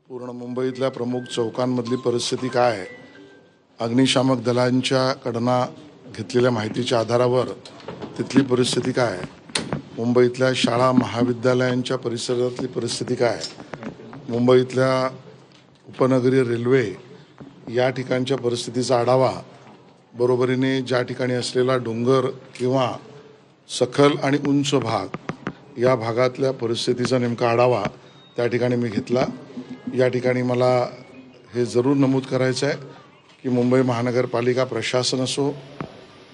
पूर्ण मुंबईतल्या प्रमुख चौकांमधली परिस्थिती काय आहे, अग्निशामक दलांच्याकडनं घेतलेल्या माहितीच्या आधारावर तिथली परिस्थिती काय आहे, मुंबईतल्या शाळा महाविद्यालयांच्या परिसरातली परिस्थिती काय आहे, मुंबईतल्या उपनगरीय रेल्वे या ठिकाणच्या परिस्थितीचा आढावा, बरोबरीने ज्या ठिकाणी असलेला डोंगर किंवा सखल आणि उंच भाग या भागातल्या परिस्थितीचा नेमका आढावा त्या ठिकाणी मी घेतला। या ठिकाणी मला हे जरूर नमूद करायचं आहे की मुंबई महानगरपालिका प्रशासन असो,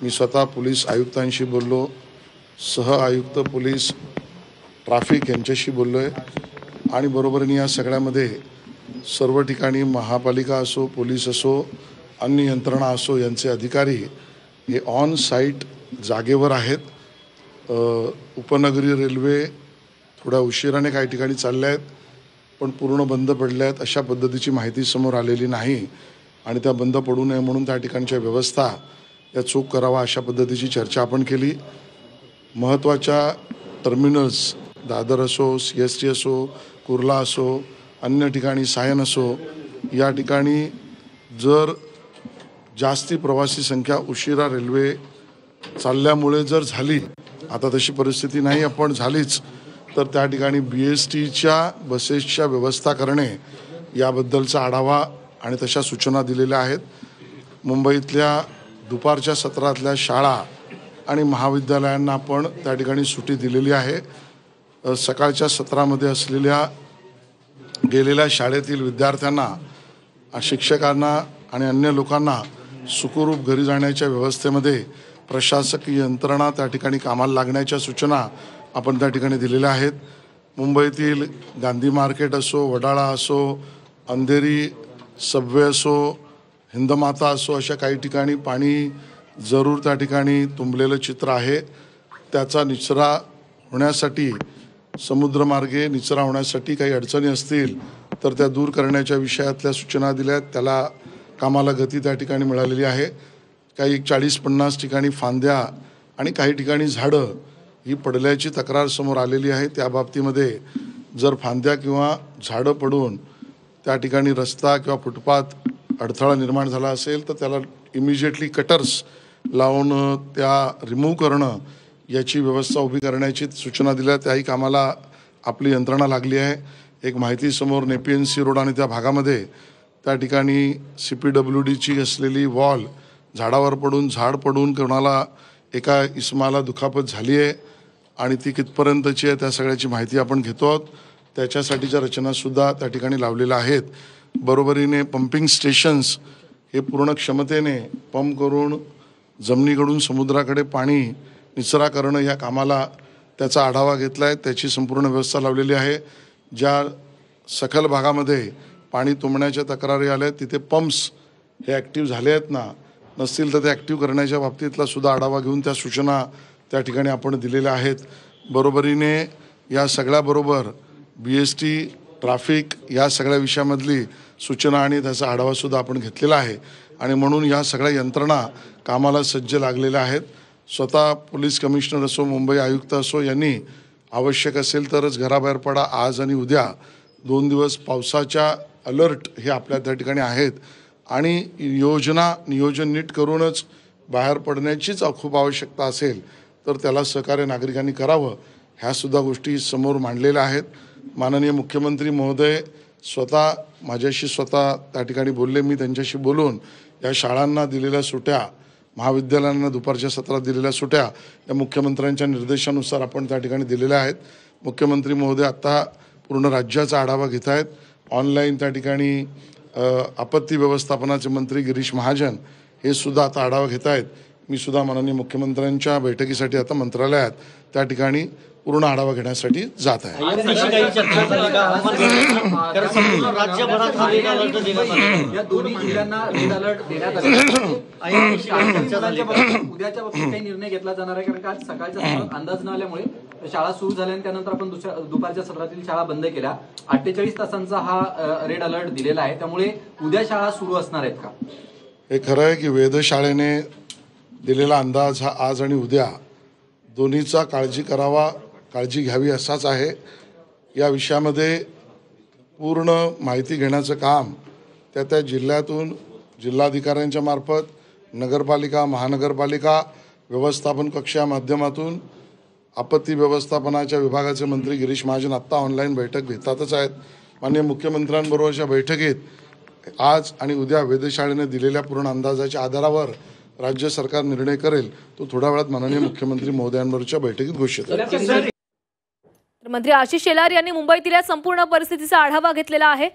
मी स्वतः पोलीस आयुक्तांशी बोललो, सह आयुक्त पोलीस ट्रॅफिक यांच्याशी बोललो आहे आणि बरोबरीने या सगळ्यामध्ये सर्व ठिकाणी महापालिका असो, पोलीस असो, अन्य यंत्रणा असो यांचे अधिकारी हे ऑन साईट जागेवर आहेत। उपनगरीय रेल्वे थोड्या उशिराने काही ठिकाणी चालल्या आहेत, पण पूर्ण बंद पडल्या आहेत अशा पद्धतीची माहिती समोर आलेली नाही आणि त्या बंद पडू नये म्हणून त्या ठिकाणच्या व्यवस्था या चोख करावा अशा पद्धतीची चर्चा आपण केली। महत्त्वाच्या टर्मिनल्स दादर असो, CST असो, कुर्ला असो, अन्य ठिकाणी सायन असो, या ठिकाणी जर जास्ती प्रवासी संख्या उशिरा रेल्वे चालल्यामुळे जर झाली, आता तशी परिस्थिती नाही आपण झालीच, तर त्या ठिकाणी BSTच्या बसेसच्या व्यवस्था करणे याबद्दलचा आढावा आणि तशा सूचना दिलेल्या आहेत। मुंबईतल्या दुपारच्या सत्रातल्या शाळा आणि महाविद्यालयांना पण त्या ठिकाणी सुट्टी दिलेली आहे। सकाळच्या सत्रामध्ये असलेल्या गेलेल्या शाळेतील विद्यार्थ्यांना, शिक्षकांना आणि अन्य लोकांना सुखरूप घरी जाण्याच्या व्यवस्थेमध्ये प्रशासकीय यंत्रणा त्या ठिकाणी कामाला लागण्याच्या सूचना आपण त्या ठिकाणी दिलेल्या आहेत। मुंबईतील गांधी मार्केट असो, वडाळा असो, अंधेरी सबवे असो, हिंदमाता असो, अशा काही ठिकाणी पाणी जरूर त्या ठिकाणी तुंबलेलं चित्र आहे। त्याचा निचरा होण्यासाठी, समुद्रमार्गे निचरा होण्यासाठी काही अडचणी असतील तर त्या दूर करण्याच्या विषयातल्या सूचना दिल्या आहेत, त्याला कामाला गती त्या ठिकाणी मिळालेली आहे। काही 40-50 ठिकाणी फांद्या आणि काही ठिकाणी झाडं ही पडल्याची तक्रार समोर आलेली आहे। त्या बाबतीमध्ये जर फांद्या किंवा झाडं पडून त्या ठिकाणी रस्ता किंवा फुटपाथ अडथळा निर्माण झाला असेल तर त्याला इमिजिएटली कटर्स लावून त्या रिमूव्ह करणं याची व्यवस्था उभी करण्याची सूचना दिल्या। त्याही कामाला आपली यंत्रणा लागली आहे। एक माहिती समोर नेपियन सी रोड आणि त्या भागामध्ये त्या ठिकाणी CPWDची असलेली वॉल झाडावर पडून, झाड पडून कोणाला एका इसमाला दुखापत झाली आहे आणि ती कितपर्यंतची आहे त्या सगळ्याची माहिती आपण घेतो आहोत। त्याच्यासाठीच्या रचनासुद्धा त्या ठिकाणी लावलेल्या आहेत। बरोबरीने पंपिंग स्टेशन्स हे पूर्ण क्षमतेने पंप करून जमिनीकडून समुद्राकडे पाणी निचरा करणं या कामाला त्याचा आढावा घेतला आहे, त्याची संपूर्ण व्यवस्था लावलेली आहे। ज्या सखल भागामध्ये पाणी तुंबण्याच्या तक्रारी आल्या आहेत तिथे पंप्स हे ॲक्टिव्ह झाले आहेत ना, नसतील तर ते ॲक्टिव्ह करण्याच्या बाबतीतला सुद्धा आढावा घेऊन त्या सूचना त्या ठिकाणी आपण दिलेल्या आहेत। बरोबरीने या सगळ्याबरोबर BST, ट्रॅफिक या सगळ्या विषयामधली सूचना आणि त्याचा आढावासुद्धा आपण घेतलेला आहे आणि म्हणून या सगळ्या यंत्रणा कामाला सज्ज लागलेल्या आहेत। स्वतः पोलीस कमिशनर असो, मुंबई आयुक्त असो यांनी आवश्यक असेल तरच घराबाहेर पडा, आज आणि उद्या 2 दिवस पावसाच्या अलर्ट हे आपल्या त्या ठिकाणी आहेत आणि नियोजन नीट करूनच बाहेर पडण्याचीच खूप आवश्यकता असेल तर त्याला सहकार्य नागरिकांनी करावं, ह्यासुद्धा गोष्टी समोर मांडलेल्या आहेत। माननीय मुख्यमंत्री महोदय स्वतः माझ्याशी त्या ठिकाणी बोलले, मी त्यांच्याशी बोलून या शाळांना दिलेल्या सुट्या, महाविद्यालयांना दुपारच्या सत्रात दिलेल्या सुट्या या मुख्यमंत्र्यांच्या निर्देशानुसार आपण त्या ठिकाणी दिलेल्या आहेत। मुख्यमंत्री महोदय आत्ता पूर्ण राज्याचा आढावा घेत आहेत। ऑनलाईन त्या ठिकाणी आपत्ती व्यवस्थापनाचे मंत्री गिरीश महाजन हे सुद्धा आता आढावा घेत आहेत। मी सुद्धा माननीय मुख्यमंत्र्यांच्या बैठकीसाठी आता मंत्रालयात त्या ठिकाणी पूर्ण आढावा घेण्यासाठी जात आहे। या दोन्ही जिल्ह्यांना रेड अलर्ट देण्यात आले, उद्याच्या बाबतीत काही निर्णय घेतला जाणार आहे? कारण आज सकाळच्या सत्रात अंदाज न आल्यामुळे शाळा सुरू झाल्या आणि त्यानंतर आपण दुपारच्या सत्रातील शाळा बंद केल्या। 48 तासांचा हा रेड अलर्ट दिलेला आहे, त्यामुळे उद्या शाळा सुरू असणार आहेत का? हे खरं आहे की वेधशाळेने दिलेला अंदाज हा आज आणि उद्या दोन्हीचा काळजी घ्यावी असाच आहे। या विषयामध्ये पूर्ण माहिती घेण्याचं काम त्या जिल्ह्यातून जिल्हाधिकाऱ्यांच्या मार्फत नगरपालिका महानगरपालिका व्यवस्थापन कक्ष या माध्यमातून आपत्ती व्यवस्थापनाच्या विभागाचे मंत्री गिरीश महाजन आत्ता ऑनलाईन बैठक घेतातच आहेत. माननीय मुख्यमंत्र्यांबरोबरच्या बैठकीत आज आणि उद्या वेधशाळेने दिलेल्या पूर्ण अंदाजाच्या आधारावर राज्य सरकार निर्णय करेल. तो थोड्या वेळात माननीय मुख्यमंत्री महोदयांबरोबरच्या बैठकीत घोषित होईल. मंत्री आशिष शेलार यांनी मुंबईतील या संपूर्ण परिस्थितीचा आढावा घेतलेला आहे.